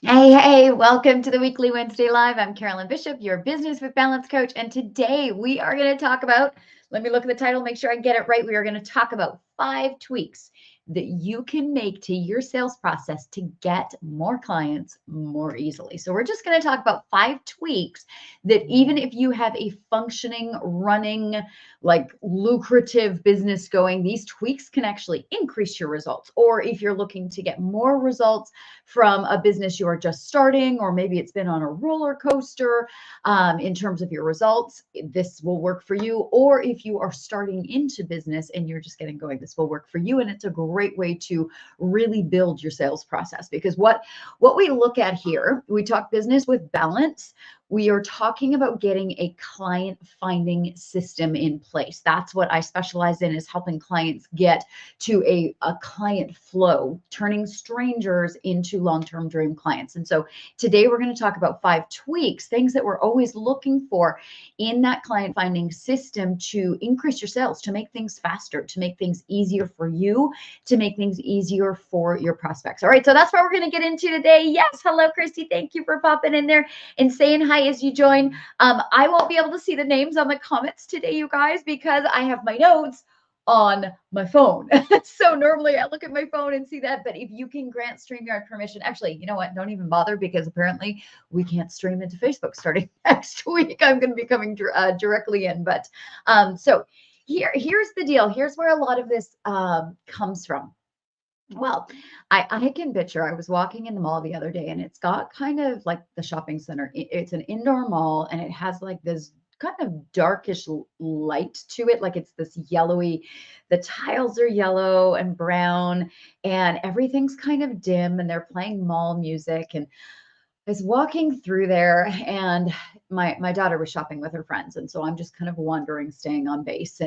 Hey, welcome to the weekly Wednesday Live. I'm Carolyn Bishop, your business with balance coach. And today we are going to talk about, let me look at the title, make sure I get it right. We are going to talk about 5 tweaks that you can make to your sales process to get more clients more easily. So we're just going to talk about 5 tweaks that even if you have a functioning, running, like lucrative business going, these tweaks can actually increase your results. Or if you're looking to get more results from a business you are just starting, or maybe it's been on a roller coaster in terms of your results, this will work for you. Or if you are starting into business and you're just getting going, this will work for you. And it's a great way to really build your sales process, because what we look at here, we talk business with balance. We are talking about getting a client finding system in place. That's what I specialize in, is helping clients get to a client flow, turning strangers into long-term dream clients. And so today we're going to talk about 5 tweaks, things that we're always looking for in that client finding system to increase your sales, to make things faster, to make things easier for you, to make things easier for your prospects. All right, so that's what we're going to get into today. Yes, hello, Christy. Thank you for popping in there and saying hi as you join. I won't be able to see the names on the comments today, you guys, because I have my notes on my phone. So normally I look at my phone and see that, but if you can grant StreamYard permission, actually, you know what? Don't even bother, because apparently we can't stream into Facebook starting next week. I'm going to be coming directly in, but so here's the deal. Here's where a lot of this comes from. Well, I can picture, I was walking in the mall the other day, and it's got kind of like the shopping center. It's an indoor mall, and it has like this kind of darkish light to it. Like it's this yellowy, the tiles are yellow and brown, and everything's kind of dim, and they're playing mall music. And I was walking through there, and my daughter was shopping with her friends. And so I'm just kind of wandering, staying on base.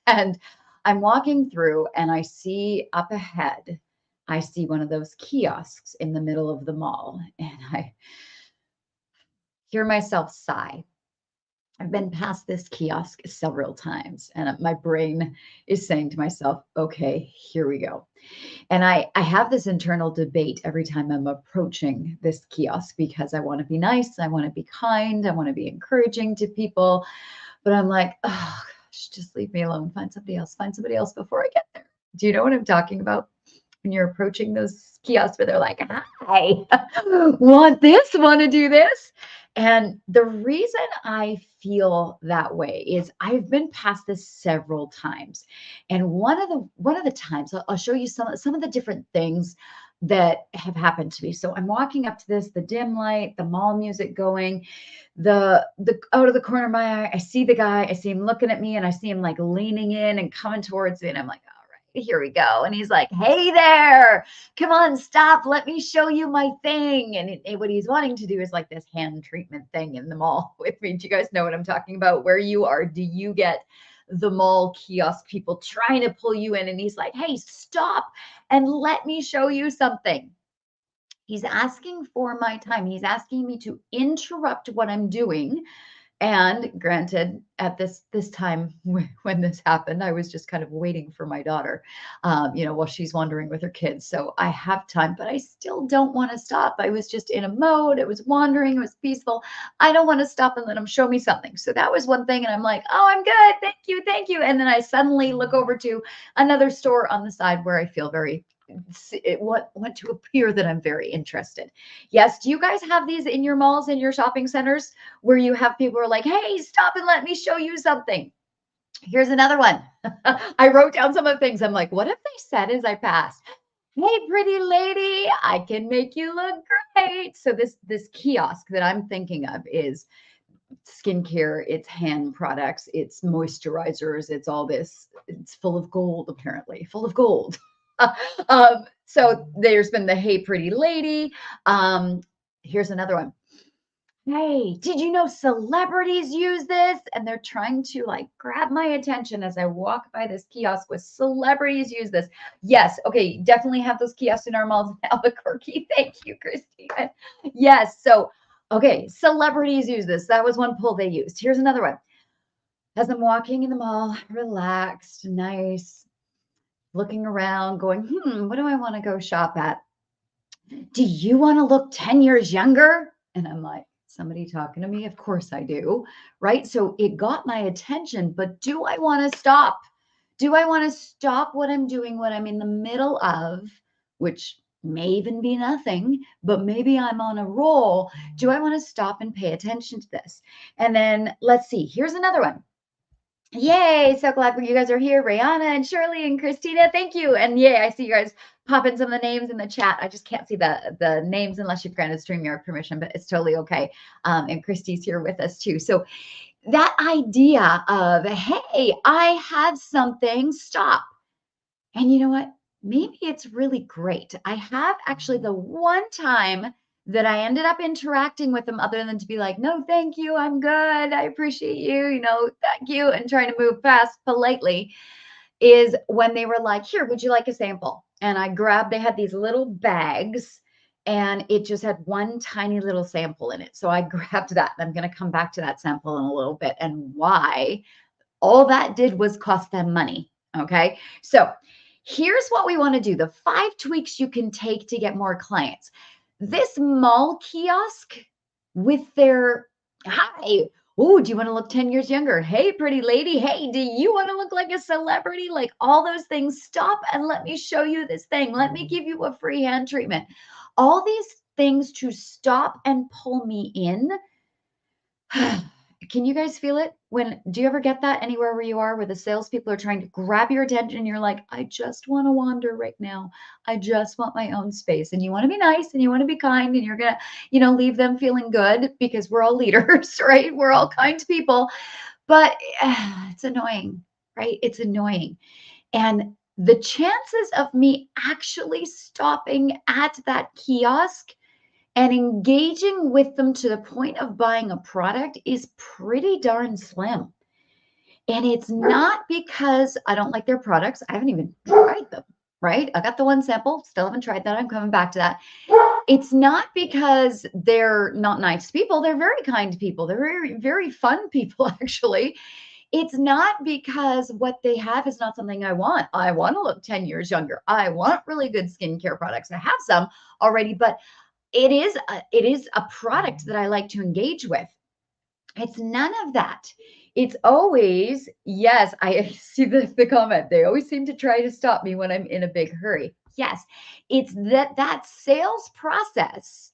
And I'm walking through, and I see up ahead, I see one of those kiosks in the middle of the mall, and I hear myself sigh. I've been past this kiosk several times, and my brain is saying to myself, okay, here we go. And I have this internal debate every time I'm approaching this kiosk, because I want to be nice, I want to be kind, I want to be encouraging to people. But I'm like, oh gosh, just leave me alone. Find somebody else before I get there. Do you know what I'm talking about? When you're approaching those kiosks where they're like, hi, want this, want to do this. And the reason I feel that way is I've been past this several times. And one of the times I'll show you some of the different things that have happened to me. So I'm walking up to this, the dim light, the mall music going, the out of the corner of my eye, I see the guy, I see him looking at me, and I see him like leaning in and coming towards me. And I'm like, here we go. And he's like, hey there, come on, stop. Let me show you my thing. And what he's wanting to do is like this hand treatment thing in the mall with me. Do you guys know what I'm talking about? Where you are, do you get the mall kiosk people trying to pull you in? And he's like, hey, stop and let me show you something. He's asking for my time. He's asking me to interrupt what I'm doing. And granted, at this time when this happened, I was just kind of waiting for my daughter, while she's wandering with her kids. So I have time, but I still don't want to stop. I was just in a mode. It was wandering. It was peaceful. I don't want to stop and let them show me something. So that was one thing. And I'm like, oh, I'm good. Thank you. Thank you. And then I suddenly look over to another store on the side where I feel very, it want to appear that I'm very interested. Yes. Do you guys have these in your malls, in your shopping centers, where you have people who are like, hey, stop and let me show you something? Here's another one. I wrote down some of the things. I'm like, what if they said as I passed, hey, pretty lady, I can make you look great. So this kiosk that I'm thinking of is skincare, it's hand products, it's moisturizers, it's all this. It's full of gold, apparently, full of gold. So there's been the hey, pretty lady. Here's another one. Hey, did you know celebrities use this? And they're trying to like grab my attention as I walk by this kiosk with celebrities use this. Yes. Okay. Definitely have those kiosks in our malls in Albuquerque. Thank you, Christine. Yes. So, okay. Celebrities use this. That was one pull they used. Here's another one. As I'm walking in the mall, relaxed, nice, looking around, going, what do I want to go shop at? Do you want to look 10 years younger? And I'm like, somebody talking to me? Of course I do. Right. So it got my attention, but do I want to stop? Do I want to stop what I'm doing, what I'm in the middle of, which may even be nothing, but maybe I'm on a roll? Do I want to stop and pay attention to this? And then let's see, here's another one. Yay, so glad you guys are here. Rihanna and Shirley and Christina, thank you. And yay, I see you guys popping some of the names in the chat. I just can't see the names unless you've granted StreamYard permission, but it's totally okay. And Christy's here with us too. So that idea of, hey, I have something, stop. And you know what? Maybe it's really great. I have actually the one time that I ended up interacting with them other than to be like, no, thank you. I'm good. I appreciate you. Thank you. And trying to move fast politely is when they were like, here, would you like a sample? And they had these little bags and it just had one tiny little sample in it. So I grabbed that. I'm going to come back to that sample in a little bit and why all that did was cost them money. Okay. So here's what we want to do. The 5 tweaks you can take to get more clients. This mall kiosk with their, hi, oh, do you want to look 10 years younger? Hey, pretty lady. Hey, do you want to look like a celebrity? Like all those things. Stop and let me show you this thing. Let me give you a free hand treatment. All these things to stop and pull me in. Can you guys feel it? Do you ever get that anywhere where you are, where the salespeople are trying to grab your attention and you're like, I just want to wander right now. I just want my own space. And you want to be nice and you want to be kind and you're going to, leave them feeling good because we're all leaders, right? We're all kind people, but it's annoying, right? It's annoying. And the chances of me actually stopping at that kiosk and engaging with them to the point of buying a product is pretty darn slim. And it's not because I don't like their products. I haven't even tried them, right? I got the one sample, still haven't tried that. I'm coming back to that. It's not because they're not nice people. They're very kind people. They're very, very fun people, actually. It's not because what they have is not something I want. I want to look 10 years younger. I want really good skincare products. I have some already, but it is a product that I like to engage with. It's none of that. It's always, yes, I see the comment. They always seem to try to stop me when I'm in a big hurry. Yes, it's that sales process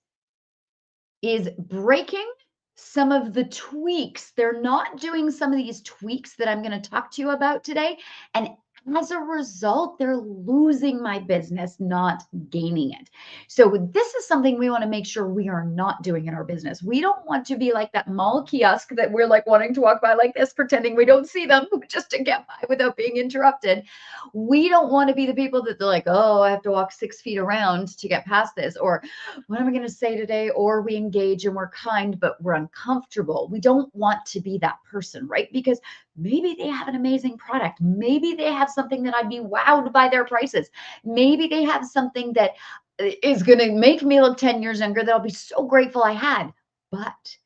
is breaking some of the tweaks. They're not doing some of these tweaks that I'm going to talk to you about today. And as a result, they're losing my business, not gaining it. So this is something we want to make sure we are not doing in our business. We don't want to be like that mall kiosk that we're like wanting to walk by like this, pretending we don't see them just to get by without being interrupted. We don't want to be the people that they're like, oh, I have to walk 6 feet around to get past this, or what am I going to say today? Or we engage and we're kind, but we're uncomfortable. We don't want to be that person, right? Because maybe they have an amazing product. Maybe they have something that I'd be wowed by their prices. Maybe they have something that is going to make me look 10 years younger that I'll be so grateful I had. But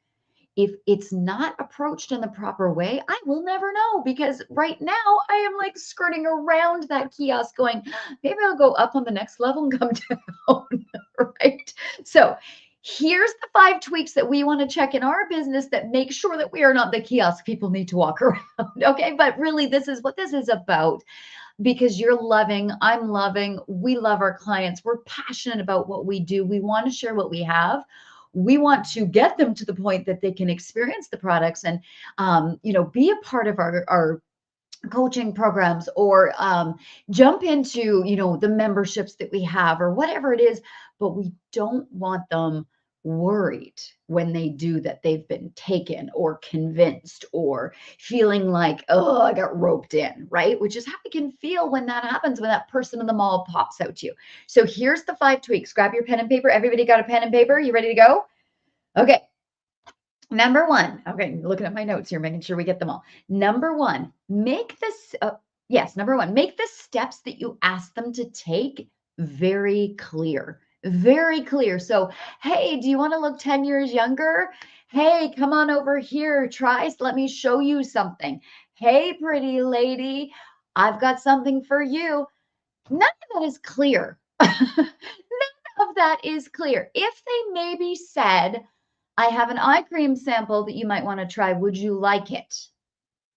if it's not approached in the proper way, I will never know, because right now I am like skirting around that kiosk going, maybe I'll go up on the next level and come down, right? So here's the 5 tweaks that we want to check in our business that make sure that we are not the kiosk people need to walk around. Okay. But really, this is what this is about, because you're loving, I'm loving, we love our clients. We're passionate about what we do. We want to share what we have. We want to get them to the point that they can experience the products and, be a part of our coaching programs, or jump into, the memberships that we have or whatever it is. But we don't want them worried when they do that they've been taken or convinced or feeling like, oh, I got roped in, right? Which is how it can feel when that happens, when that person in the mall pops out to you. So here's the 5 tweaks. Grab your pen and paper. Everybody got a pen and paper? You ready to go? Okay. Number 1. Okay, looking at my notes here, making sure we get them all. Number 1, make this, number 1, make the steps that you ask them to take very clear. Very clear. So, hey, do you want to look 10 years younger? Hey, come on over here. Let me show you something. Hey, pretty lady, I've got something for you. None of that is clear. None of that is clear. If they maybe said, I have an eye cream sample that you might want to try. Would you like it?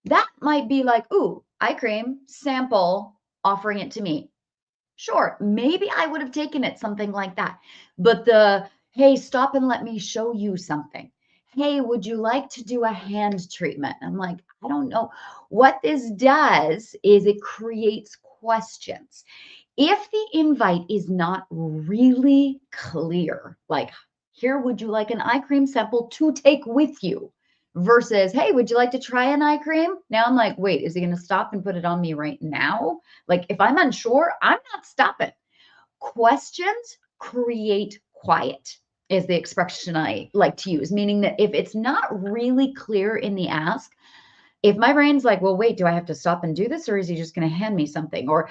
That might be like, ooh, eye cream sample, offering it to me. Sure, maybe I would have taken it, something like that. But hey, stop and let me show you something. Hey, would you like to do a hand treatment? I'm like, I don't know. What this does is it creates questions. If the invite is not really clear, like, here, would you like an eye cream sample to take with you? Versus, hey, would you like to try an eye cream? Now I'm like, wait, is he going to stop and put it on me right now? Like, if I'm unsure, I'm not stopping. Questions create quiet, is the expression I like to use, meaning that if it's not really clear in the ask, if my brain's like, well, wait, do I have to stop and do this? Or is he just going to hand me something? Or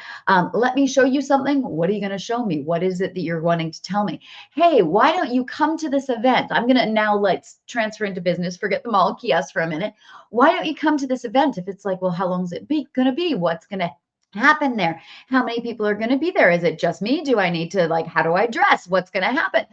let me show you something. What are you going to show me? What is it that you're wanting to tell me? Hey, why don't you come to this event? I'm going to now, let's transfer into business, forget the mall kiosk for a minute. Why don't you come to this event? If it's like, well, how long is it going to be? What's going to happen there? How many people are going to be there? Is it just me? Do I need to, like, how do I dress? What's going to happen?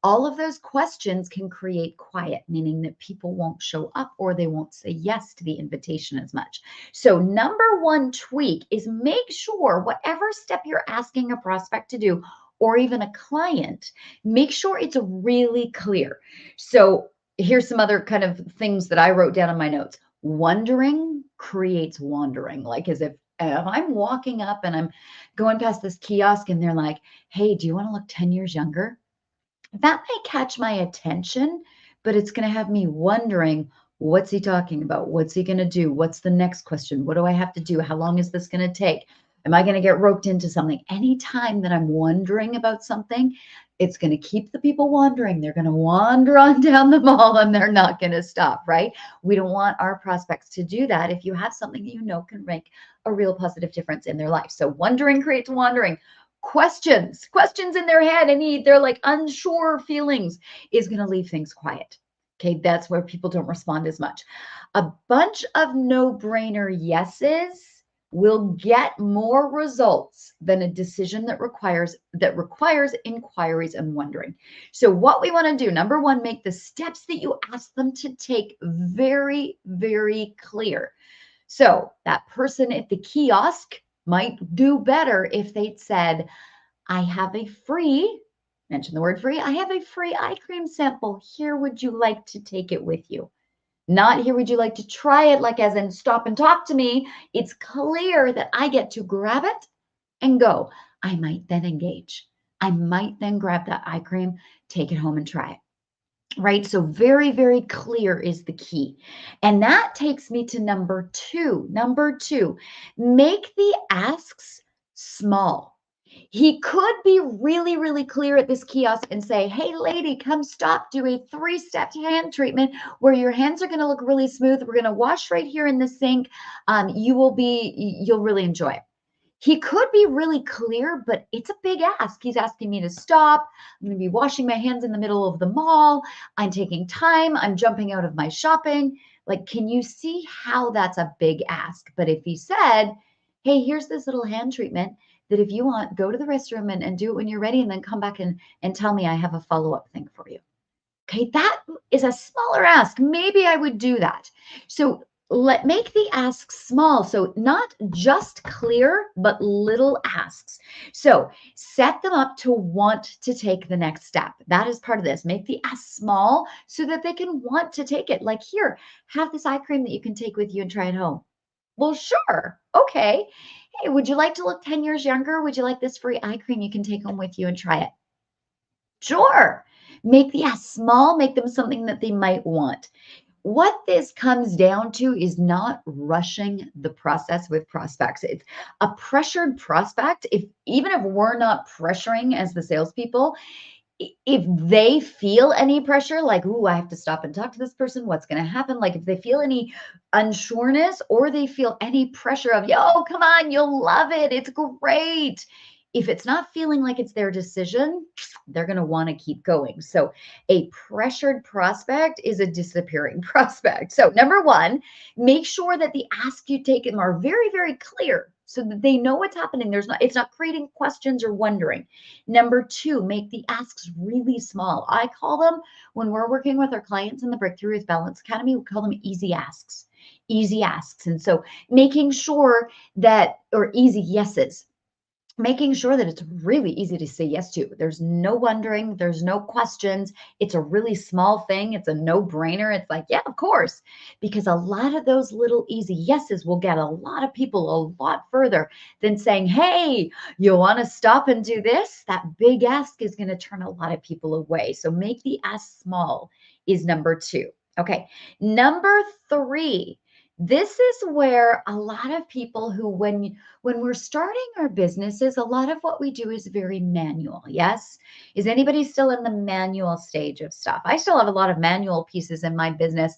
All of those questions can create quiet, meaning that people won't show up or they won't say yes to the invitation as much. So number one tweak is make sure whatever step you're asking a prospect to do, or even a client, make sure it's really clear. So here's some other kind of things that I wrote down in my notes. Wondering creates wandering. Like, as if I'm walking up and I'm going past this kiosk and they're like, hey, do you want to look 10 years younger? That may catch my attention, but it's going to have me wondering, what's he talking about? What's he going to do? What's the next question? What do I have to do? How long is this going to take? Am I going to get roped into something? Anytime that I'm wondering about something, it's going to keep the people wandering. They're going to wander on down the mall and they're not going to stop, right? We don't want our prospects to do that if you have something you know can make a real positive difference in their life. So wondering creates wandering. Questions in their head, and they're like unsure feelings, is going to leave things quiet. Okay, that's where people don't respond as much. A bunch of no-brainer yeses will get more results than a decision that requires inquiries and wondering. So what we want to do, number one, make the steps that you ask them to take very, very clear. So that person at the kiosk might do better if they'd said, I have a free, mention the word free, I have a free eye cream sample. Here, would you like to take it with you? Not here, would you like to try it, like as in stop and talk to me. It's clear that I get to grab it and go. I might then engage. I might then grab that eye cream, take it home and try it. Right? So very, very clear is the key. And that takes me to number two. Number two, make the asks small. He could be really, really clear at this kiosk and say, hey, lady, come stop, do a 3-step hand treatment where your hands are going to look really smooth. We're going to wash right here in the sink. You'll really enjoy it. He could be really clear, but it's a big ask. He's asking me to stop. I'm going to be washing my hands in the middle of the mall. I'm taking time. I'm jumping out of my shopping. Like, can you see how that's a big ask? But if he said, hey, here's this little hand treatment that if you want, go to the restroom and do it when you're ready, and then come back and tell me I have a follow-up thing for you. Okay, that is a smaller ask. Maybe I would do that. So make the asks small. So not just clear, but little asks. So set them up to want to take the next step. That is part of this. Make the ask small so that they can want to take it. Like, here, have this eye cream that you can take with you and try it home. Well, sure. Okay. Hey, would you like to look 10 years younger? Would you like this free eye cream you can take home with you and try it? Sure. Make the ask small, make them something that they might want. What this comes down to is not rushing the process with prospects. It's a pressured prospect. Even if we're not pressuring as the salespeople, if they feel any pressure, like, ooh, I have to stop and talk to this person, what's going to happen? Like, if they feel any unsureness or they feel any pressure of, yo, come on, you'll love it, it's great. If it's not feeling like it's their decision, they're going to want to keep going. So a pressured prospect is a disappearing prospect. So number one, make sure that the ask you take them are very, very clear. so that they know what's happening. It's not creating questions or wondering. Number two, make the asks really small. I call them, when we're working with our clients in the Breakthrough with Balance Academy, we call them easy asks. Easy asks. And so making sure that, or easy yeses, making sure that it's really easy to say yes to. There's no wondering, there's no questions. It's a really small thing. It's a no-brainer. It's like, yeah, of course. Because a lot of those little easy yeses will get a lot of people a lot further than saying, hey, you want to stop and do this? That big ask is going to turn a lot of people away. So make the ask small is number two. Okay. Number three, this is where a lot of people who, when we're starting our businesses, a lot of what we do is very manual. Yes. Is anybody still in the manual stage of stuff? I still have a lot of manual pieces in my business,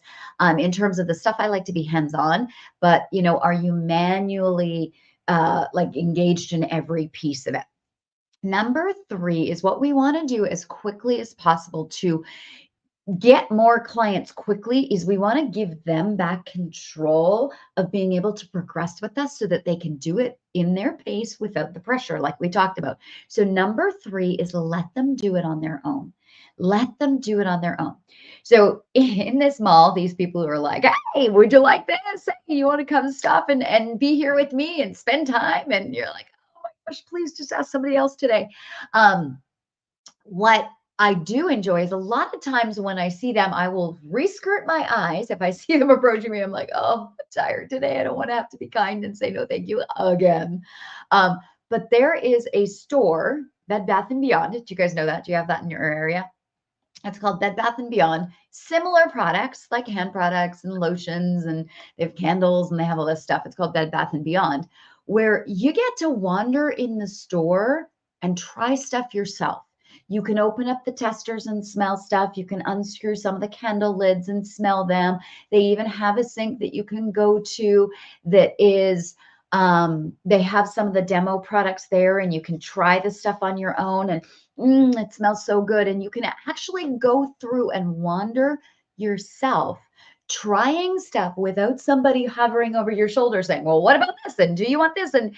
in terms of the stuff I like to be hands-on, but are you manually like engaged in every piece of it? Number three is what we want to do as quickly as possible to get more clients quickly is we want to give them back control of being able to progress with us so that they can do it in their pace without the pressure, like we talked about. So number three is let them do it on their own. Let them do it on their own. So in this mall, these people who are like, hey, would you like this? Hey, you want to come stop and be here with me and spend time? And you're like, oh my gosh, please just ask somebody else today. What I do enjoy is a lot of times when I see them, I will reskirt my eyes. If I see them approaching me, I'm like, oh, I'm tired today. I don't want to have to be kind and say no, thank you again. But there is a store, Bed Bath & Beyond. Did you guys know that? Do you have that in your area? It's called Bed Bath & Beyond. Similar products like hand products and lotions, and they have candles and they have all this stuff. It's called Bed Bath & Beyond, where you get to wander in the store and try stuff yourself. You can open up the testers and smell stuff. You can unscrew some of the candle lids and smell them. They even have a sink that you can go to that is, they have some of the demo products there and you can try the stuff on your own, and it smells so good. And you can actually go through and wander yourself, trying stuff without somebody hovering over your shoulder saying, well, what about this? And do you want this? And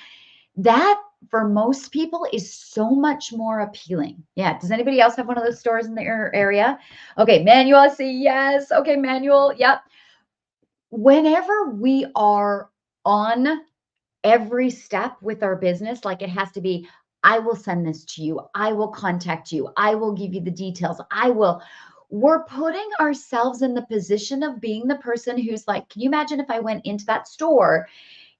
that, for most people, is so much more appealing. Yeah. Does anybody else have one of those stores in their area? Okay. Manual, I say yes. Okay. Manual. Yep. Whenever we are on every step with our business, like it has to be, I will send this to you. I will contact you. I will give you the details. We're putting ourselves in the position of being the person who's like, can you imagine if I went into that store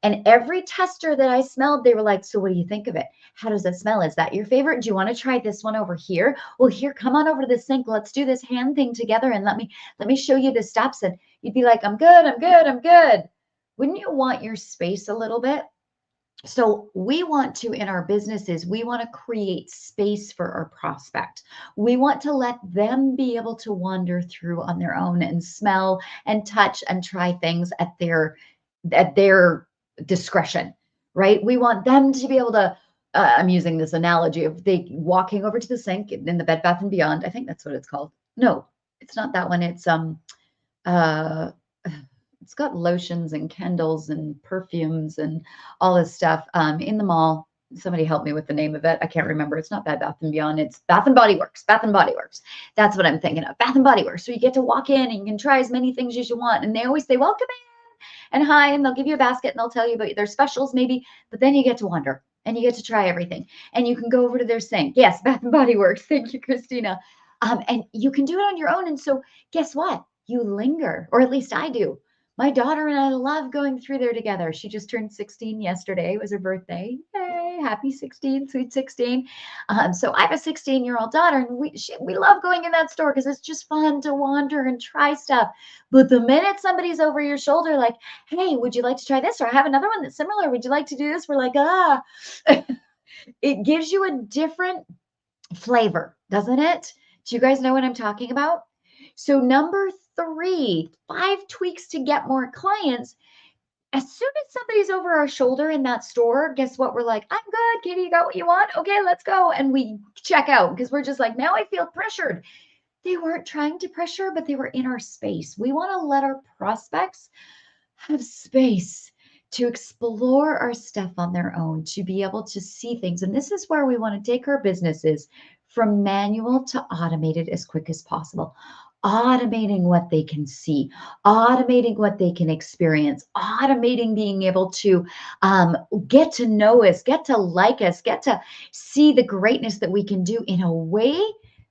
and every tester that I smelled, they were like, so what do you think of it? How does it smell? Is that your favorite? Do you want to try this one over here? Well, here, come on over to the sink. Let's do this hand thing together. And let me show you the steps. And you'd be like, I'm good. I'm good. I'm good. Wouldn't you want your space a little bit? So we want to, in our businesses, we want to create space for our prospect. We want to let them be able to wander through on their own and smell and touch and try things at their discretion, right? We want them to be able to, I'm using this analogy of they walking over to the sink in the Bed Bath & Beyond. I think that's what it's called. No, it's not that one. It's it's got lotions and candles and perfumes and all this stuff in the mall. Somebody help me with the name of it. I can't remember. It's not Bed Bath & Beyond. It's Bath & Body Works. Bath & Body Works. That's what I'm thinking of. Bath & Body Works. So you get to walk in and you can try as many things as you want. And they always say, welcome in and hi, and they'll give you a basket and they'll tell you about their specials maybe, but then you get to wander and you get to try everything. And you can go over to their sink. Yes, Bath & Body Works. Thank you, Christina. And you can do it on your own. And so guess what? You linger, or at least I do. My daughter and I love going through there together. She just turned 16 yesterday. It was her birthday. Yay, happy 16, sweet 16. So I have a 16-year-old daughter, and we love going in that store because it's just fun to wander and try stuff. But the minute somebody's over your shoulder, like, hey, would you like to try this? Or I have another one that's similar. Would you like to do this? We're like, It gives you a different flavor, doesn't it? Do you guys know what I'm talking about? So number three, 5 tweaks to get more clients. As soon as somebody's over our shoulder in that store, guess what? We're like, I'm good, Katie, you got what you want? Okay, let's go. And we check out because we're just like, now I feel pressured. They weren't trying to pressure, but they were in our space. We want to let our prospects have space to explore our stuff on their own, to be able to see things. And this is where we want to take our businesses from manual to automated as quick as possible. Automating what they can see, automating what they can experience, automating being able to get to know us, get to like us, get to see the greatness that we can do in a way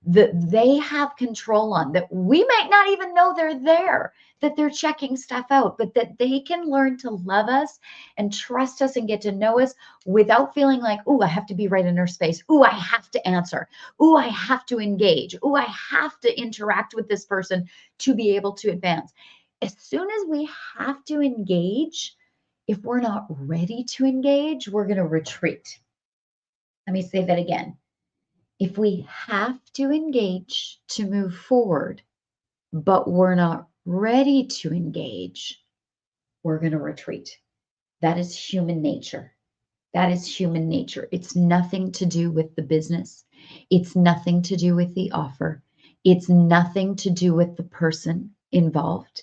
that they have control on, that we might not even know they're there, that they're checking stuff out, but that they can learn to love us and trust us and get to know us without feeling like, oh, I have to be right in their space. Oh, I have to answer. Oh, I have to engage. Oh, I have to interact with this person to be able to advance. As soon as we have to engage, if we're not ready to engage, we're going to retreat. Let me say that again. If we have to engage to move forward, but we're not ready to engage, we're going to retreat. That is human nature. That is human nature. It's nothing to do with the business. It's nothing to do with the offer. It's nothing to do with the person involved,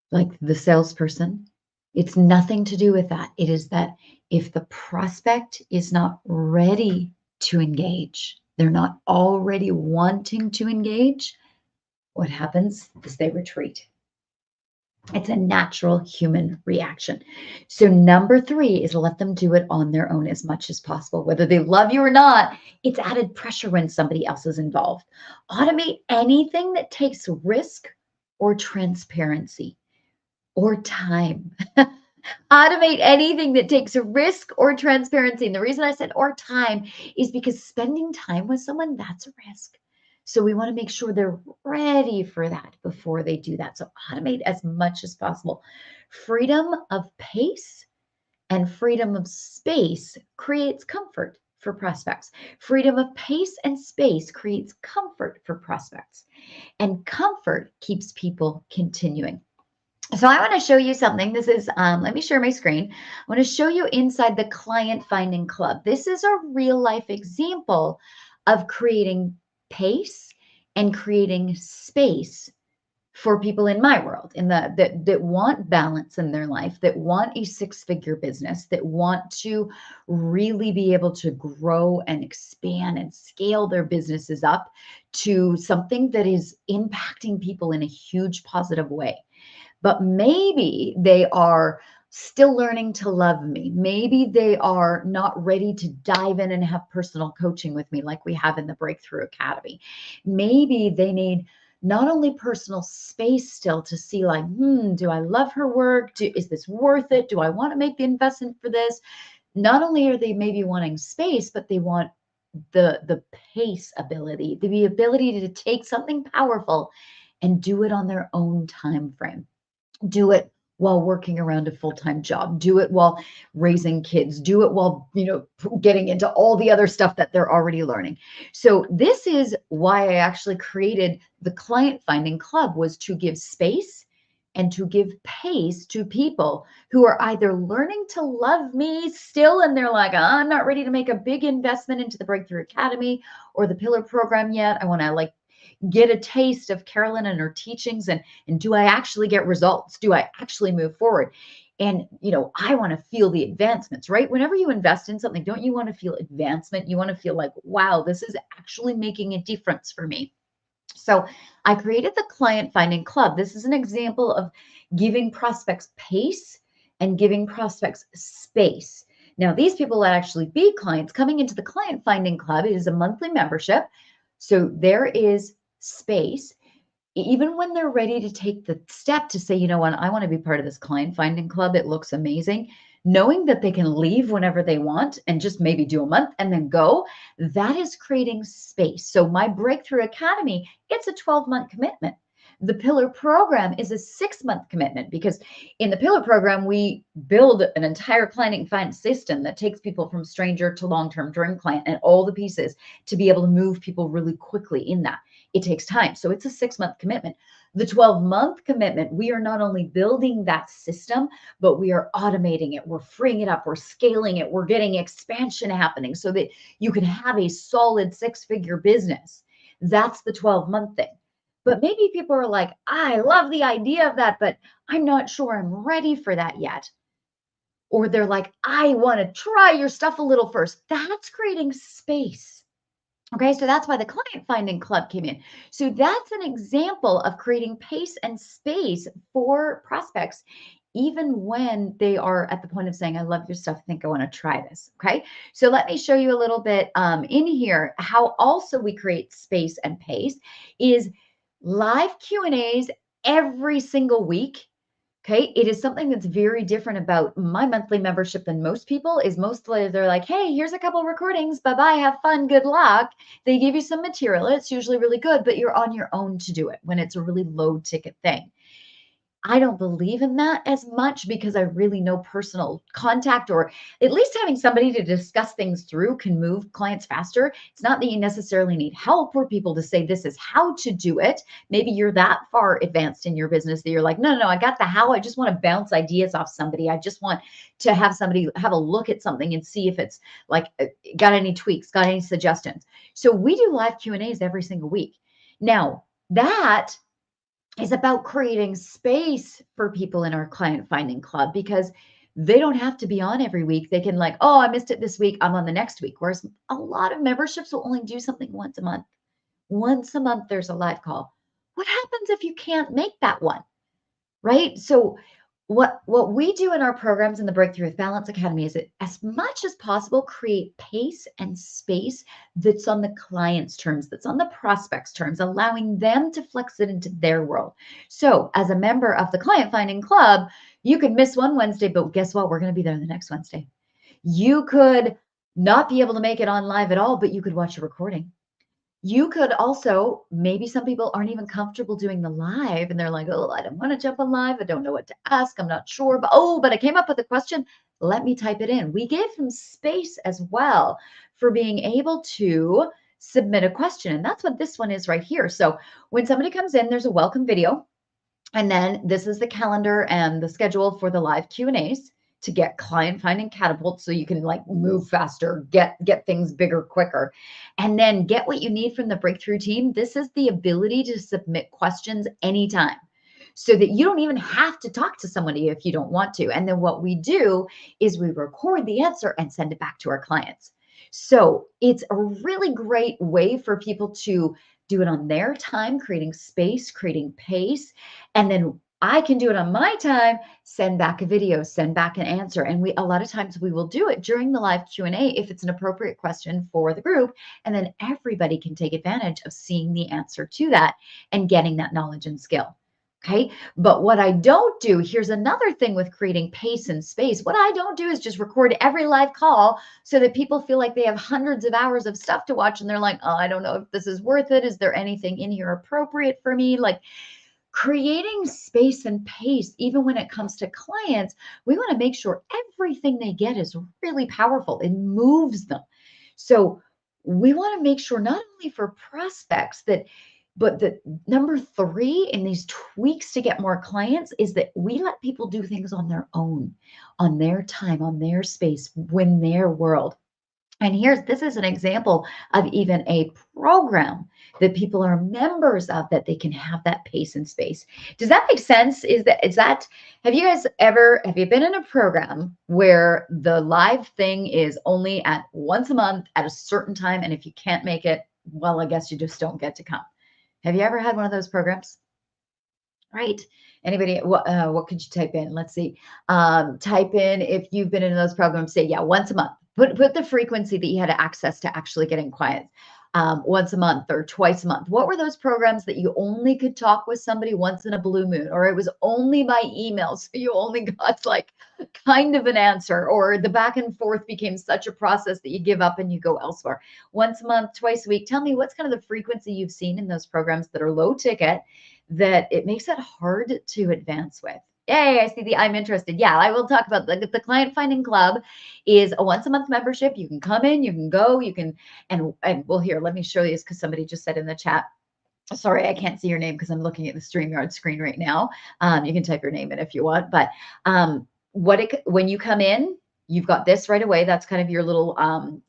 like the salesperson. It's nothing to do with that. It is that if the prospect is not ready to engage, they're not already wanting to engage, what happens is they retreat. It's a natural human reaction. So number 3 is let them do it on their own as much as possible. Whether they love you or not, it's added pressure when somebody else is involved. Automate anything that takes risk or transparency or time. Automate anything that takes a risk or transparency. And the reason I said or time is because spending time with someone, that's a risk. So we want to make sure they're ready for that before they do that. So automate as much as possible. Freedom of pace and freedom of space creates comfort for prospects. Freedom of pace and space creates comfort for prospects. And comfort keeps people continuing. So I want to show you something. This is, let me share my screen. I want to show you inside the Client Finding Club. This is a real life example of creating pace and creating space for people in my world, in that want balance in their life, that want a six-figure business, that want to really be able to grow and expand and scale their businesses up to something that is impacting people in a huge positive way. But maybe they are still learning to love me. Maybe they are not ready to dive in and have personal coaching with me like we have in the Breakthrough Academy. Maybe they need not only personal space still to see like, do I love her work? Is this worth it? Do I want to make the investment for this? Not only are they maybe wanting space, but they want the pace ability, the ability to take something powerful and do it on their own time frame. Do it while working around a full-time job, do it while raising kids, do it while, getting into all the other stuff that they're already learning. So this is why I actually created the Client Finding Club, was to give space and to give pace to people who are either learning to love me still, and they're like, I'm not ready to make a big investment into the Breakthrough Academy or the Pillar program yet. I want to get a taste of Carolyn and her teachings, and do I actually get results? Do I actually move forward? And I want to feel the advancements, right? Whenever you invest in something, don't you want to feel advancement? You want to feel like, wow, this is actually making a difference for me. So I created the Client Finding Club. This is an example of giving prospects pace and giving prospects space. Now, these people that actually be clients coming into the Client Finding Club, it is a monthly membership. So there is space, even when they're ready to take the step to say, you know what, I want to be part of this Client Finding Club. It looks amazing. Knowing that they can leave whenever they want and just maybe do a month and then go, that is creating space. So my Breakthrough Academy, it's a 12-month commitment. The Pillar program is a 6-month commitment, because in the Pillar program, we build an entire client find system that takes people from stranger to long-term dream client and all the pieces to be able to move people really quickly in that. It takes time. So it's a 6-month commitment. The 12-month commitment, we are not only building that system, but we are automating it. We're freeing it up. We're scaling it. We're getting expansion happening so that you can have a solid 6-figure business. That's the 12-month thing. But maybe people are like, I love the idea of that, but I'm not sure I'm ready for that yet. or they're like, I want to try your stuff a little first. That's creating space. Okay, so that's why the client finding club came in. So that's an example of creating pace and space for prospects, even when they are at the point of saying, I love your stuff, I think I want to try this. Okay, so let me show you a little bit in here how also we create space and pace is live Q&As every single week. Okay, it is something that's very different about my monthly membership than most people is mostly they're like, hey, here's a couple recordings, bye-bye, have fun, good luck. They give you some material, it's usually really good, but you're on your own to do it when it's a really low ticket thing. I don't believe in that as much because I really know personal contact or at least having somebody to discuss things through can move clients faster. It's not that you necessarily need help or people to say this is how to do it. Maybe you're that far advanced in your business that you're like, no, I got the how. I just want to bounce ideas off somebody. I just want to have somebody have a look at something and see if it's like got any tweaks, got any suggestions. So we do live Q&As every single week. Now, that is about creating space for people in our client finding club because they don't have to be on every week. They can like, oh, I missed it this week, I'm on the next week. Whereas a lot of memberships will only do something once a month. Once a month, there's a live call. What happens if you can't make that one? Right? So what we do in our programs in the Breakthrough with Balance Academy is that as much as possible, create pace and space that's on the client's terms, that's on the prospect's terms, allowing them to flex it into their world. So as a member of the Client Finding Club, you could miss one Wednesday, but guess what? We're going to be there the next Wednesday. You could not be able to make it on live at all, but you could watch a recording. You could also, maybe some people aren't even comfortable doing the live and they're like, oh, I don't want to jump on live. I don't know what to ask. I'm not sure, but I came up with a question. Let me type it in. We gave them space as well for being able to submit a question. And that's what this one is right here. So when somebody comes in, there's a welcome video. And then this is the calendar and the schedule for the live Q&As to get client finding catapult so you can like move faster, get things bigger quicker, and then get what you need from the breakthrough team. This is the ability to submit questions anytime so that you don't even have to talk to somebody if you don't want to. And then what we do is we record the answer and send it back to our clients. So it's a really great way for people to do it on their time, creating space, creating pace, and then I can do it on my time, send back a video, send back an answer. And a lot of times we will do it during the live Q&A if it's an appropriate question for the group. And then everybody can take advantage of seeing the answer to that and getting that knowledge and skill. Okay. But what I don't do, here's another thing with creating pace and space. What I don't do is just record every live call so that people feel like they have hundreds of hours of stuff to watch. And they're like, oh, I don't know if this is worth it. Is there anything in here appropriate for me? Like, creating space and pace, even when it comes to clients, we want to make sure everything they get is really powerful. It moves them. So we want to make sure not only for prospects but the number 3 in these tweaks to get more clients is that we let people do things on their own, on their time, on their space, win their world. And this is an example of even a program that people are members of that they can have that pace and space. Does that make sense? Have you been in a program where the live thing is only at once a month at a certain time? And if you can't make it, well, I guess you just don't get to come. Have you ever had one of those programs? Right. Anybody, what could you type in? Let's see. Type in if you've been in those programs, say, yeah, once a month. Put the frequency that you had access to actually getting clients once a month or twice a month. What were those programs that you only could talk with somebody once in a blue moon, or it was only by email, so you only got like kind of an answer, or the back and forth became such a process that you give up and you go elsewhere? Once a month, twice a week. Tell me what's kind of the frequency you've seen in those programs that are low ticket that it makes it hard to advance with. Yay, I see the I'm interested. Yeah, I will talk about the Client Finding Club is a once a month membership. You can come in, you can go, you can, and well, here, let me show you this because somebody just said in the chat, sorry, I can't see your name because I'm looking at the StreamYard screen right now. You can type your name in if you want, but when you come in, you've got this right away. That's kind of your little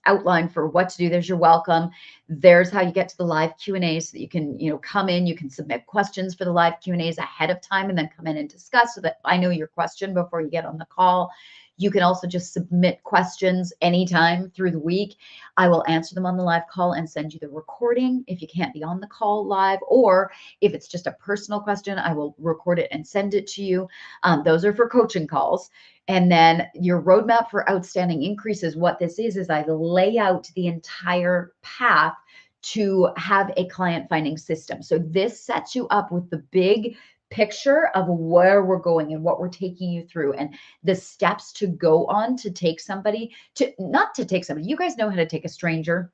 outline for what to do. There's your welcome. There's how you get to the live Q&As so that you can, come in, you can submit questions for the live Q&As ahead of time and then come in and discuss so that I know your question before you get on the call. You can also just submit questions anytime through the week. I will answer them on the live call and send you the recording if you can't be on the call live, or if it's just a personal question, I will record it and send it to you. Those are for coaching calls. And then your roadmap for outstanding increases, what this is I lay out the entire path to have a client finding system. So this sets you up with the big picture of where we're going and what we're taking you through and the steps to go on to take somebody to, not to take somebody, you guys know how to take a stranger.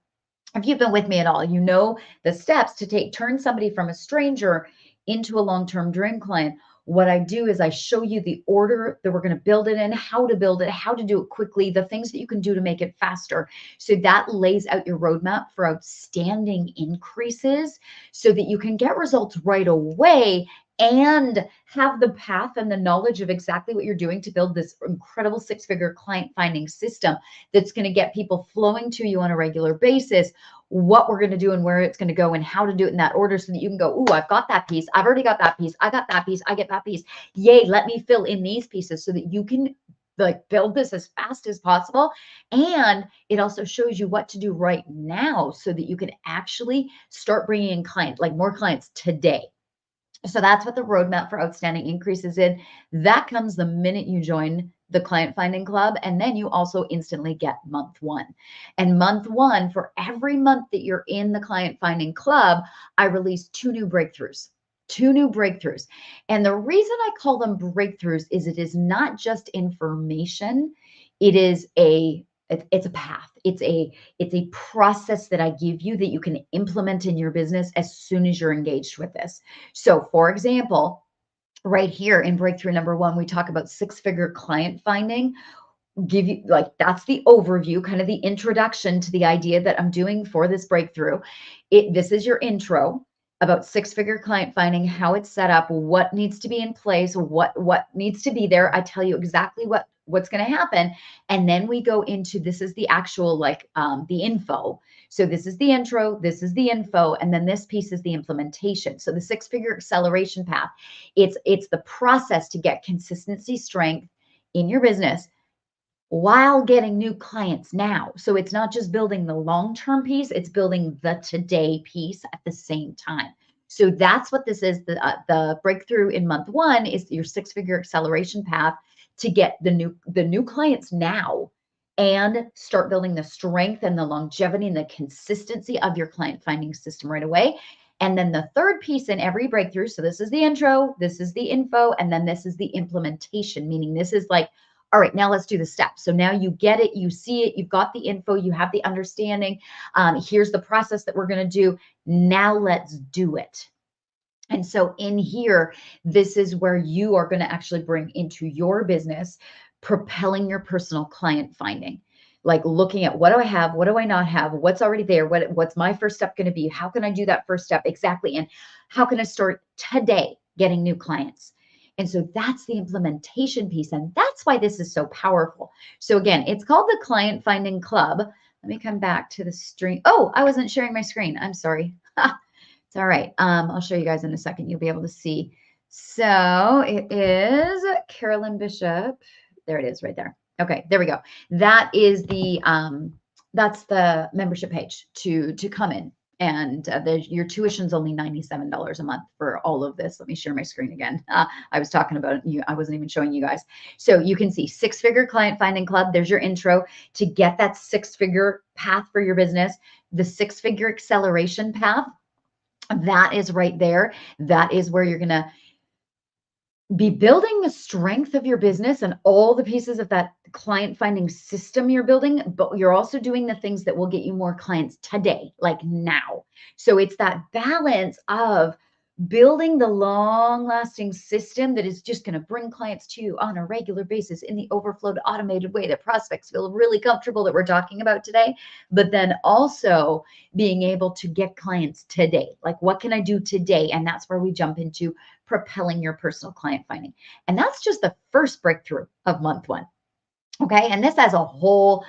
If you've been with me at all, you know the steps to turn somebody from a stranger into a long-term dream client. What I do is I show you the order that we're going to build it in, how to build it, how to do it quickly, the things that you can do to make it faster. So that lays out your roadmap for outstanding increases so that you can get results right away and have the path and the knowledge of exactly what you're doing to build this incredible six-figure client finding system that's going to get people flowing to you on a regular basis, what we're going to do and where it's going to go and how to do it in that order so that you can go, ooh, I've got that piece. I've already got that piece. I got that piece. I get that piece. Yay, let me fill in these pieces so that you can like build this as fast as possible. And it also shows you what to do right now so that you can actually start bringing in clients, like more clients today. So that's what the roadmap for outstanding increases in. That comes the minute you join the client finding club. And then you also instantly get month one. And month one, for every month that you're in the client finding club, I release two new breakthroughs. And the reason I call them breakthroughs is it is not just information. It is it's a path. It's a process that I give you that you can implement in your business as soon as you're engaged with this. So for example, right here in breakthrough number one, we talk about six-figure client finding. Give you like, that's the overview, kind of the introduction to the idea that I'm doing for this breakthrough. This is your intro about six-figure client finding, how it's set up, what needs to be in place, what needs to be there. I tell you exactly what's going to happen. And then we go into, this is the actual the info. So this is the intro, this is the info, and then this piece is the implementation. So the six-figure acceleration path, it's the process to get consistency, strength in your business while getting new clients now. So it's not just building the long-term piece, it's building the today piece at the same time. So that's what this is. The breakthrough in month one is your six-figure acceleration path to get the new clients now and start building the strength and the longevity and the consistency of your client finding system right away. And then the third piece in every breakthrough, so this is the intro, this is the info, and then this is the implementation, meaning this is like, all right, now let's do the steps. So now you get it, you see it, you've got the info, you have the understanding. Here's the process that we're going to do. Now let's do it. And so in here, this is where you are going to actually bring into your business, propelling your personal client finding. Like looking at, what do I have? What do I not have? What's already there? What's my first step going to be? How can I do that first step? Exactly. And how can I start today getting new clients? And so that's the implementation piece. And that's why this is so powerful. So again, it's called the Client Finding Club. Let me come back to the stream. Oh, I wasn't sharing my screen. I'm sorry. It's all right. I'll show you guys in a second. You'll be able to see. So it is Carolyn Bishop. There it is right there. Okay, there we go. That is that's the membership page to come in. And your tuition's only $97 a month for all of this. Let me share my screen again. I was talking about it. I wasn't even showing you guys. So you can see six-figure client finding club. There's your intro to get that six-figure path for your business. The six-figure acceleration path, that is right there. That is where you're going to be building the strength of your business and all the pieces of that client finding system you're building, but you're also doing the things that will get you more clients today, like now. So it's that balance of building the long-lasting system that is just going to bring clients to you on a regular basis in the overflowed automated way that prospects feel really comfortable that we're talking about today, but then also being able to get clients today. Like, what can I do today? And that's where we jump into propelling your personal client finding. And that's just the first breakthrough of month one. Okay. And this has a whole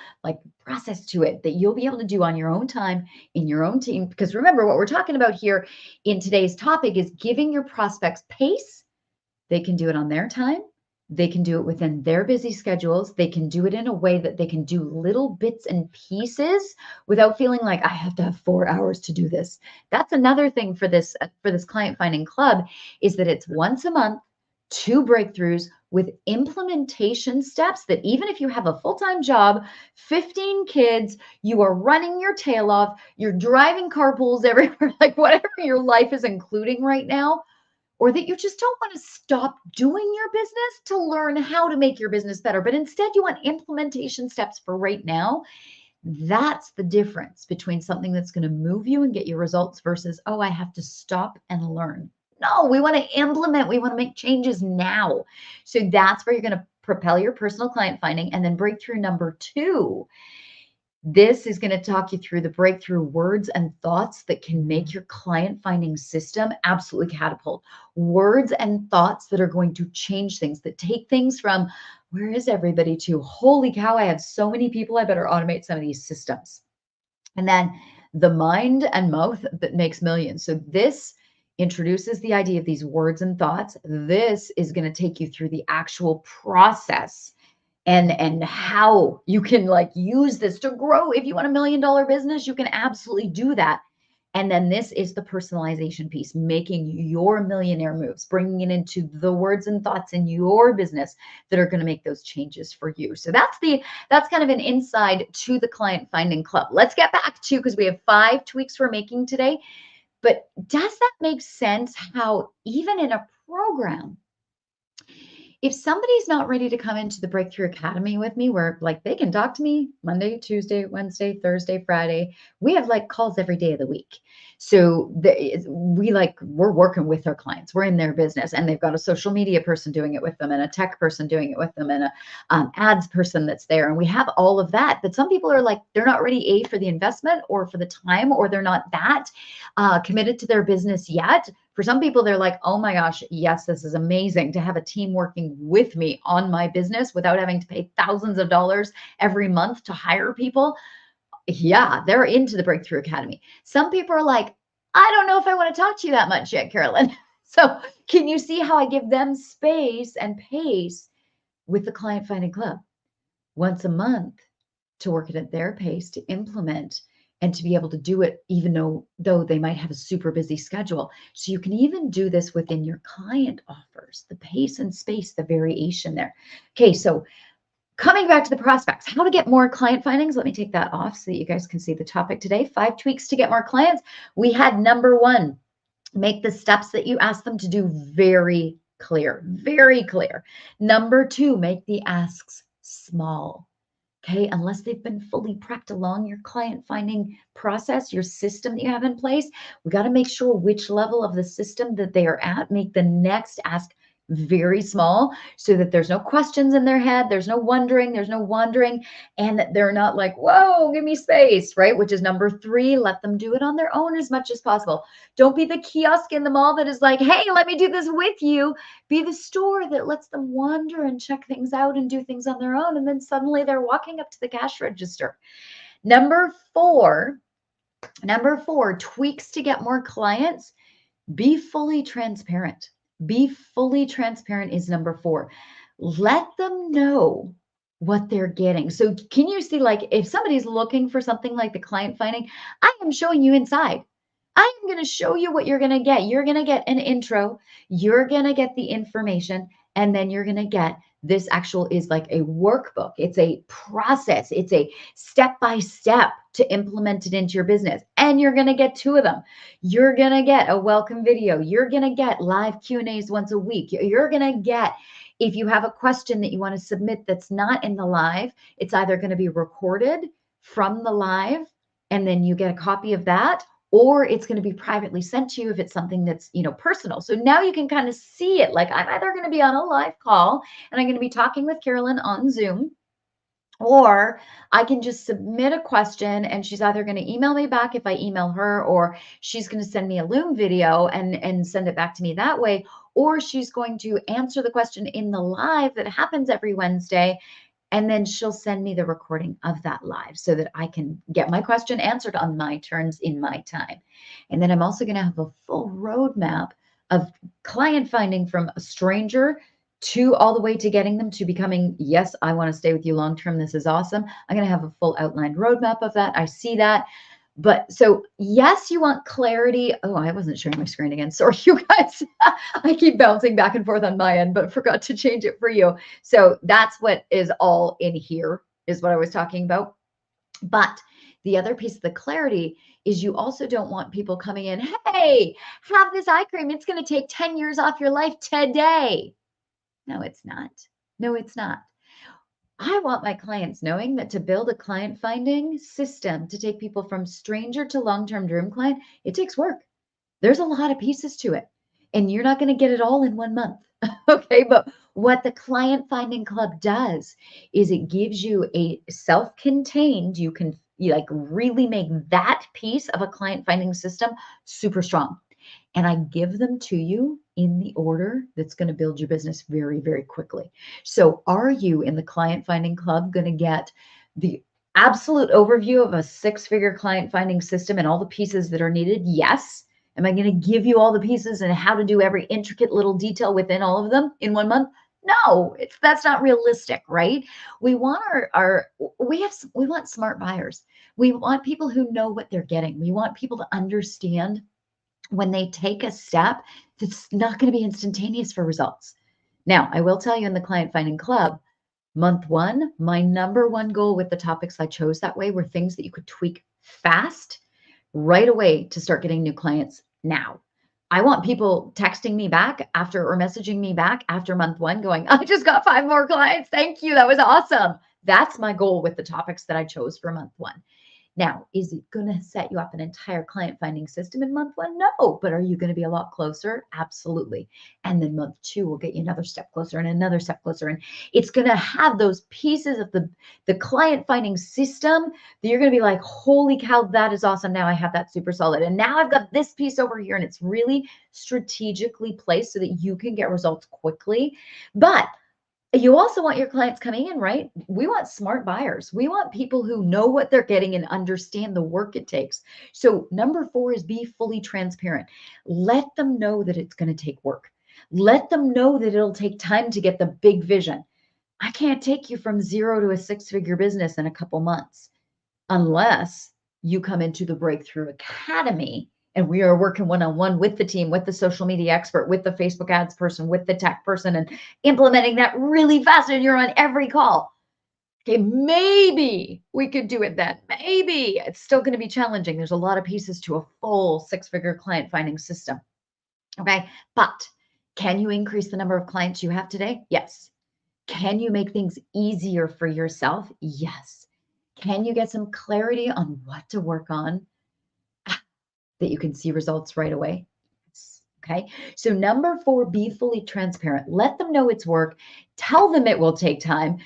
process to it that you'll be able to do on your own time in your own team. Because remember, what we're talking about here in today's topic is giving your prospects pace. They can do it on their time. They can do it within their busy schedules. They can do it in a way that they can do little bits and pieces without feeling like I have to have 4 hours to do this. That's another thing for this client finding club is that it's once a month, 2 breakthroughs with implementation steps that even if you have a full-time job, 15 kids, you are running your tail off, you're driving carpools everywhere, like whatever your life is including right now, or that you just don't want to stop doing your business to learn how to make your business better, but instead you want implementation steps for right now. That's the difference between something that's going to move you and get you results versus, oh, I have to stop and learn. No, we want to implement, we want to make changes now. So that's where you're going to propel your personal client finding. And then breakthrough number 2, this is going to talk you through the breakthrough words and thoughts that can make your client finding system absolutely catapult. Words and thoughts that are going to change things, that take things from where is everybody to holy cow, I have so many people, I better automate some of these systems. And then the mind and mouth that makes millions. So this introduces the idea of these words and thoughts. This is going to take you through the actual process and how you can like use this to grow. If you want $1 million business, you can absolutely do that. And then this is the personalization piece, making your millionaire moves, bringing it into the words and thoughts in your business that are going to make those changes for you. So that's kind of an inside to the client finding club. Let's get back to, because we have 5 tweaks we're making today. But does that make sense how even in a program, if somebody's not ready to come into the Breakthrough Academy with me, where like they can talk to me Monday, Tuesday, Wednesday, Thursday, Friday, we have like calls every day of the week. So we're working with our clients. We're in their business, and they've got a social media person doing it with them, and a tech person doing it with them, and a ads person that's there. And we have all of that. But some people are like, they're not ready for the investment or for the time, or they're not that committed to their business yet. For some people, they're like, oh my gosh, yes, this is amazing to have a team working with me on my business without having to pay thousands of dollars every month to hire people. Yeah, they're into the Breakthrough Academy. Some people are like, I don't know if I want to talk to you that much yet, Carolyn. So can you see how I give them space and pace with the Client Finding Club once a month to work it at their pace, to implement and to be able to do it even though they might have a super busy schedule. So you can even do this within your client offers, the pace and space, the variation there. Okay, so coming back to the prospects, how to get more client findings. Let me take that off so that you guys can see the topic today. 5 tweaks to get more clients. We had number 1, make the steps that you ask them to do very clear, very clear. Number 2, make the asks small. Okay, unless they've been fully prepped along your client finding process, your system that you have in place, we got to make sure which level of the system that they are at. Make the next ask very small so that there's no questions in their head, there's no wondering, and that they're not like, whoa, give me space, right? Which is number 3, let them do it on their own as much as possible. Don't be the kiosk in the mall that is like, hey, let me do this with you. Be the store that lets them wander and check things out and do things on their own, and then suddenly they're walking up to the cash register. Number 4, tweaks to get more clients. Be fully transparent. Be fully transparent is number 4. Let them know what they're getting. So can you see, like, if somebody's looking for something like the client finding, I am showing you inside. I am going to show you what you're going to get. You're going to get an intro. You're going to get the information. And then you're going to get this actual is like a workbook. It's a process. It's a step-by-step to implement it into your business. And you're going to get 2 of them. You're going to get a welcome video. You're going to get live Q&As once a week. You're going to get, if you have a question that you want to submit that's not in the live, it's either going to be recorded from the live and then you get a copy of that, or it's going to be privately sent to you if it's something that's, personal. So now you can kind of see it. Like, I'm either going to be on a live call and I'm going to be talking with Carolyn on Zoom, or I can just submit a question and she's either going to email me back if I email her, or she's going to send me a Loom video and send it back to me that way, or she's going to answer the question in the live that happens every Wednesday. And then she'll send me the recording of that live so that I can get my question answered on my terms in my time. And then I'm also going to have a full roadmap of client finding from a stranger to all the way to getting them to becoming, yes, I want to stay with you long term. This is awesome. I'm going to have a full outlined roadmap of that. I see that. But so, yes, you want clarity. Oh, I wasn't sharing my screen again. Sorry, you guys. I keep bouncing back and forth on my end, but forgot to change it for you. So that's what is all in here, is what I was talking about. But the other piece of the clarity is you also don't want people coming in, hey, have this eye cream. It's going to take 10 years off your life today. No, it's not. No, it's not. I want my clients knowing that to build a client finding system to take people from stranger to long-term dream client, it takes work. There's a lot of pieces to it, and you're not going to get it all in 1 month. Okay. But what the Client Finding Club does is it gives you a self-contained, you like really make that piece of a client finding system super strong. And I give them to you in the order that's going to build your business very, very quickly. So are you in the Client Finding Club going to get the absolute overview of a 6-figure client finding system and all the pieces that are needed? Yes. Am I going to give you all the pieces and how to do every intricate little detail within all of them in 1 month? No, that's not realistic, right? We want we want smart buyers. We want people who know what they're getting. We want people to understand when they take a step that's not going to be instantaneous for results. Now, I will tell you in the Client Finding Club, month 1, my number 1 goal with the topics I chose that way were things that you could tweak fast right away to start getting new clients now. I want people texting me back after or messaging me back after month 1 going, I just got 5 more clients. Thank you. That was awesome. That's my goal with the topics that I chose for month 1. Now, is it going to set you up an entire client finding system in month 1? No, but are you going to be a lot closer? Absolutely. And then month 2 will get you another step closer and another step closer. And it's going to have those pieces of the client finding system that you're going to be like, holy cow, that is awesome. Now I have that super solid. And now I've got this piece over here, and it's really strategically placed so that you can get results quickly. But you also want your clients coming in, right? We want smart buyers. We want people who know what they're getting and understand the work it takes. So number 4 is be fully transparent. Let them know that it's going to take work. Let them know that it'll take time to get the big vision. I can't take you from 0 to a 6-figure business in a couple months unless you come into the Breakthrough Academy and we are working one-on-one with the team, with the social media expert, with the Facebook ads person, with the tech person, and implementing that really fast, and you're on every call. Okay, maybe we could do it then. Maybe. It's still going to be challenging. There's a lot of pieces to a full 6-figure client finding system. Okay, but can you increase the number of clients you have today? Yes. Can you make things easier for yourself? Yes. Can you get some clarity on what to work on that you can see results right away? Yes. Okay. So number 4, be fully transparent. Let them know it's work. Tell them it will take time,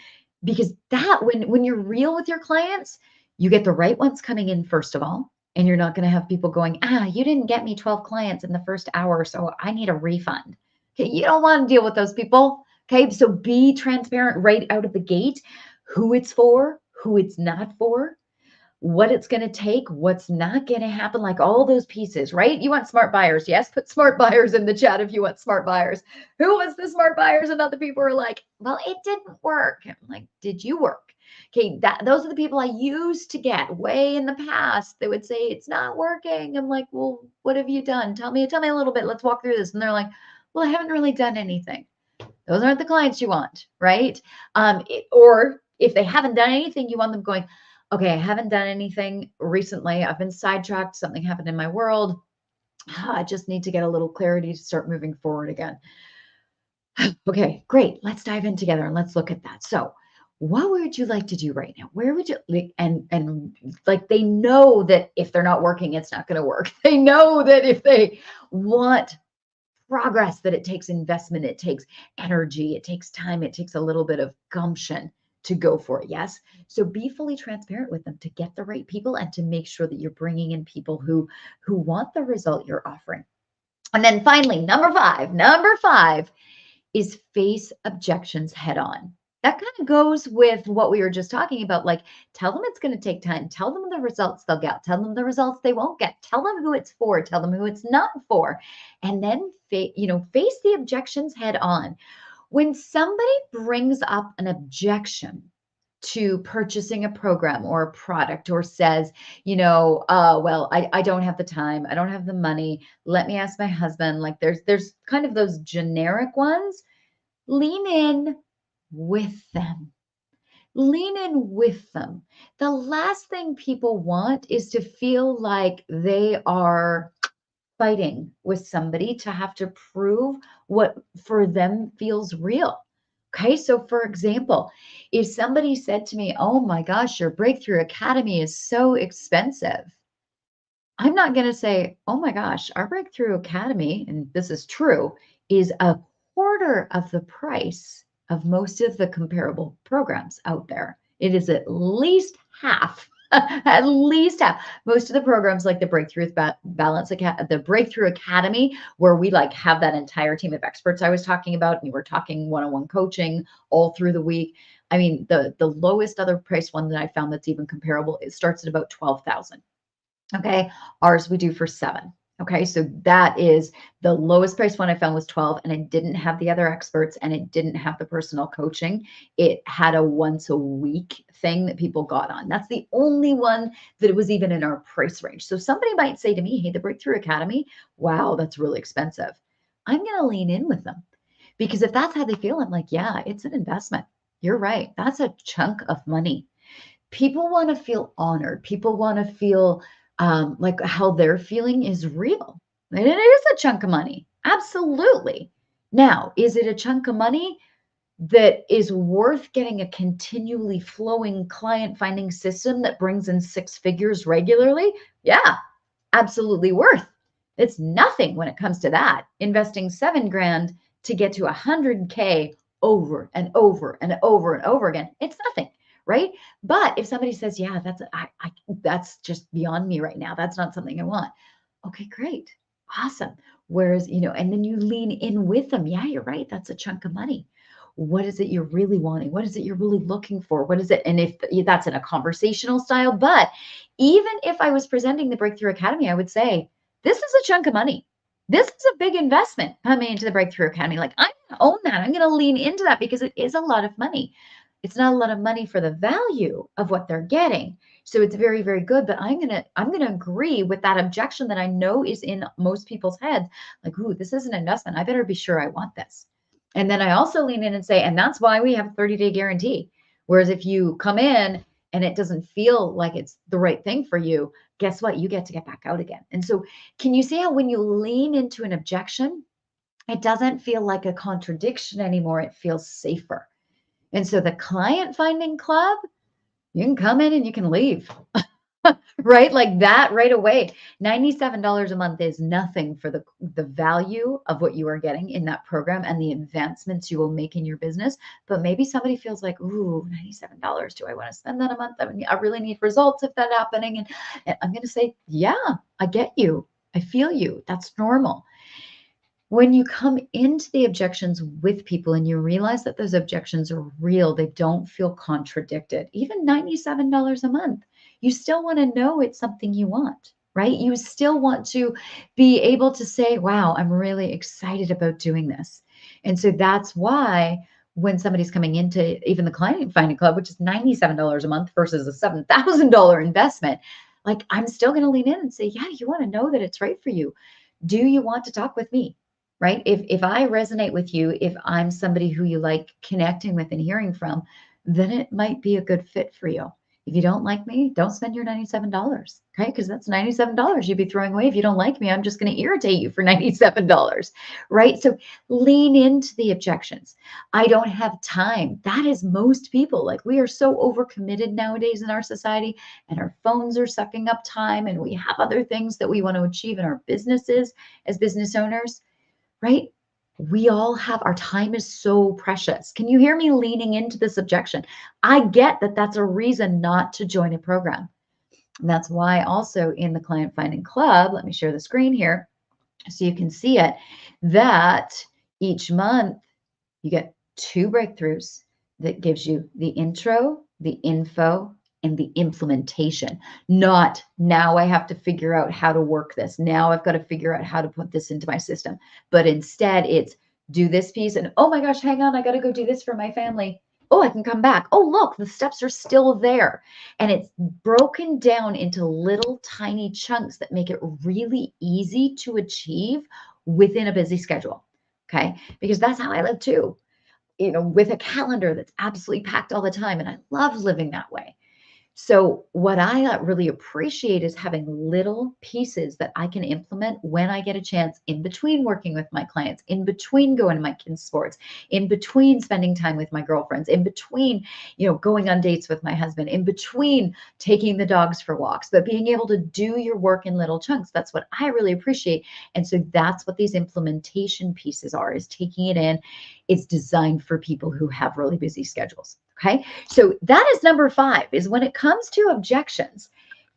because that when you're real with your clients, you get the right ones coming in first of all, and you're not going to have people going, you didn't get me 12 clients in the first hour, so I need a refund. Okay. You don't want to deal with those people. Okay. So be transparent right out of the gate, who it's for, who it's not for, what it's going to take, what's not going to happen, like all those pieces, right? You want smart buyers. Yes, put smart buyers in the chat if you want smart buyers. Who wants the smart buyers? And other people are like, well, it didn't work. I'm like, did you work? Okay, those are the people I used to get way in the past. They would say, it's not working. I'm like, well, what have you done? Tell me a little bit. Let's walk through this. And they're like, well, I haven't really done anything. Those aren't the clients you want, right? Or if they haven't done anything, you want them going, okay, I haven't done anything recently. I've been sidetracked. Something happened in my world. I just need to get a little clarity to start moving forward again. Okay, great. Let's dive in together and let's look at that. So what would you like to do right now? Where would you like, and like, they know that if they're not working, it's not going to work. They know that if they want progress, that it takes investment, it takes energy, it takes time, it takes a little bit of gumption to go for it. Yes. So be fully transparent with them to get the right people and to make sure that you're bringing in people who want the result you're offering. And then finally, number five is face objections head on. That kind of goes with what we were just talking about. Like, tell them it's going to take time. Tell them the results they'll get. Tell them the results they won't get. Tell them who it's for. Tell them who it's not for. And then face the objections head on. When somebody brings up an objection to purchasing a program or a product or says, well, I don't have the time, I don't have the money, let me ask my husband, like there's kind of those generic ones, lean in with them. Lean in with them. The last thing people want is to feel like they are fighting with somebody to have to prove what for them feels real. Okay, so for example, if somebody said to me, oh my gosh, your Breakthrough Academy is so expensive, I'm not going to say, oh my gosh, our Breakthrough Academy, and this is true, is a quarter of the price of most of the comparable programs out there. It is at least half. At least half. Most of the programs like the the Breakthrough Academy, where we like have that entire team of experts I was talking about, and we're talking one-on-one coaching all through the week. I mean, the lowest other price one that I found that's even comparable, it starts at about 12,000. Okay. Ours we do for 7. Okay. So that is the lowest price one I found was 12, and it didn't have the other experts and it didn't have the personal coaching. It had a once a week thing that people got on. That's the only one that it was even in our price range. So somebody might say to me, hey, the Breakthrough Academy, wow, that's really expensive. I'm going to lean in with them because if that's how they feel, I'm like, yeah, it's an investment. You're right. That's a chunk of money. People want to feel honored. People want to feel like how they're feeling is real. And it is a chunk of money. Absolutely. Now, is it a chunk of money that is worth getting a continually flowing client finding system that brings in 6 figures regularly? Yeah, absolutely worth. It's nothing when it comes to that. Investing 7 grand to get to 100K over and over and over and over again, it's nothing, right? But if somebody says, yeah, that's just beyond me right now, that's not something I want. Okay, great. Awesome. Whereas, and then you lean in with them. Yeah, you're right. That's a chunk of money. What is it you're really wanting? What is it you're really looking for? What is it? And if that's in a conversational style, but even if I was presenting the Breakthrough Academy, I would say, this is a chunk of money. This is a big investment coming into the Breakthrough Academy. Like, I'm going to own that. I'm going to lean into that because it is a lot of money. It's not a lot of money for the value of what they're getting. So it's very, very good. But I'm gonna agree with that objection that I know is in most people's heads. Like, ooh, this is an investment. I better be sure I want this. And then I also lean in and say, and that's why we have a 30-day guarantee. Whereas if you come in and it doesn't feel like it's the right thing for you, guess what? You get to get back out again. And so can you see how when you lean into an objection, it doesn't feel like a contradiction anymore. It feels safer. And so the client finding club, you can come in and you can leave. Right? Like that right away. $97 a month is nothing for the value of what you are getting in that program and the advancements you will make in your business. But maybe somebody feels like, ooh, $97. Do I want to spend that a month? I mean, I really need results if that's happening. And I'm going to say, yeah, I get you. I feel you. That's normal. When you come into the objections with people and you realize that those objections are real, they don't feel contradicted, even $97 a month, you still want to know it's something you want, right? You still want to be able to say, wow, I'm really excited about doing this. And so that's why when somebody's coming into even the client finding club, which is $97 a month versus a $7,000 investment, like I'm still going to lean in and say, yeah, you want to know that it's right for you. Do you want to talk with me? Right? If I resonate with you, if I'm somebody who you like connecting with and hearing from, then it might be a good fit for you. If you don't like me, don't spend your $97, okay? Because that's $97 you'd be throwing away. If you don't like me, I'm just going to irritate you for $97, right? So lean into the objections. I don't have time. That is most people. Like we are so overcommitted nowadays in our society, and our phones are sucking up time, and we have other things that we want to achieve in our businesses as business owners, right? We all have, our time is so precious. Can you hear me leaning into this objection? I get that that's a reason not to join a program. And that's why also in the Client Finding Club, let me share the screen here so you can see it, that each month you get 2 breakthroughs that gives you the intro, the info, and the implementation. Not now I have to figure out how to work this. Now I've got to figure out how to put this into my system. But instead it's do this piece, and oh my gosh, hang on, I got to go do this for my family. Oh, I can come back. Oh, look, the steps are still there. And it's broken down into little tiny chunks that make it really easy to achieve within a busy schedule. Okay. Because that's how I live too, with a calendar that's absolutely packed all the time. And I love living that way. So, what I really appreciate is having little pieces that I can implement when I get a chance in between working with my clients, in between going to my kids' sports, in between spending time with my girlfriends, in between, going on dates with my husband, in between taking the dogs for walks, but being able to do your work in little chunks. That's what I really appreciate. And so that's what these implementation pieces are, is taking it in. It's designed for people who have really busy schedules. Okay. So that is number 5, is when it comes to objections,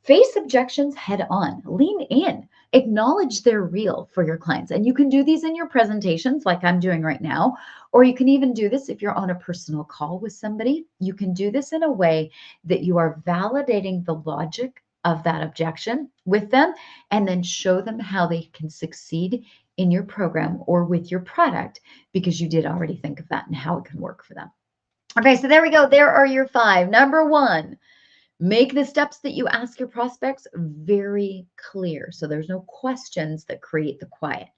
face objections head on, lean in, acknowledge they're real for your clients. And you can do these in your presentations like I'm doing right now, or you can even do this if you're on a personal call with somebody. You can do this in a way that you are validating the logic of that objection with them, and then show them how they can succeed in your program or with your product, because you did already think of that and how it can work for them. Okay, so there we go. There are your 5. Number 1, make the steps that you ask your prospects very clear, so there's no questions that create the quiet.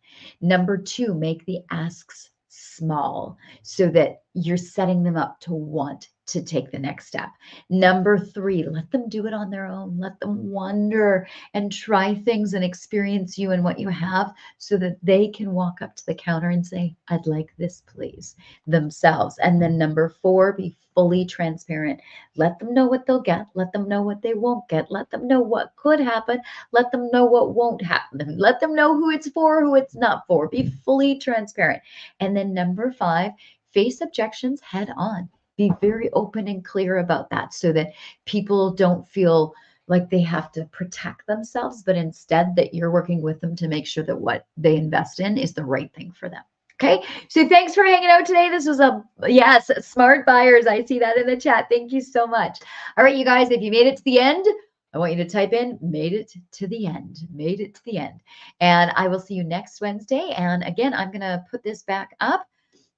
Number 2, make the asks small so that you're setting them up to want to take the next step. Number 3, let them do it on their own. Let them wonder and try things and experience you and what you have, so that they can walk up to the counter and say, I'd like this, please, themselves. And then number 4, be fully transparent. Let them know what they'll get. Let them know what they won't get. Let them know what could happen. Let them know what won't happen. Let them know who it's for, who it's not for. Be fully transparent. And then number 5, face objections head on. Be very open and clear about that, so that people don't feel like they have to protect themselves, but instead that you're working with them to make sure that what they invest in is the right thing for them. Okay, so thanks for hanging out today. This was yes, smart buyers. I see that in the chat. Thank you so much. All right, you guys, if you made it to the end, I want you to type in made it to the end, made it to the end. And I will see you next Wednesday. And again, I'm going to put this back up.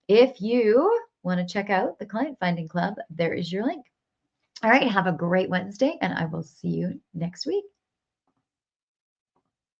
If you want to check out the Client Finding Club, there is your link. All right, have a great Wednesday, and I will see you next week.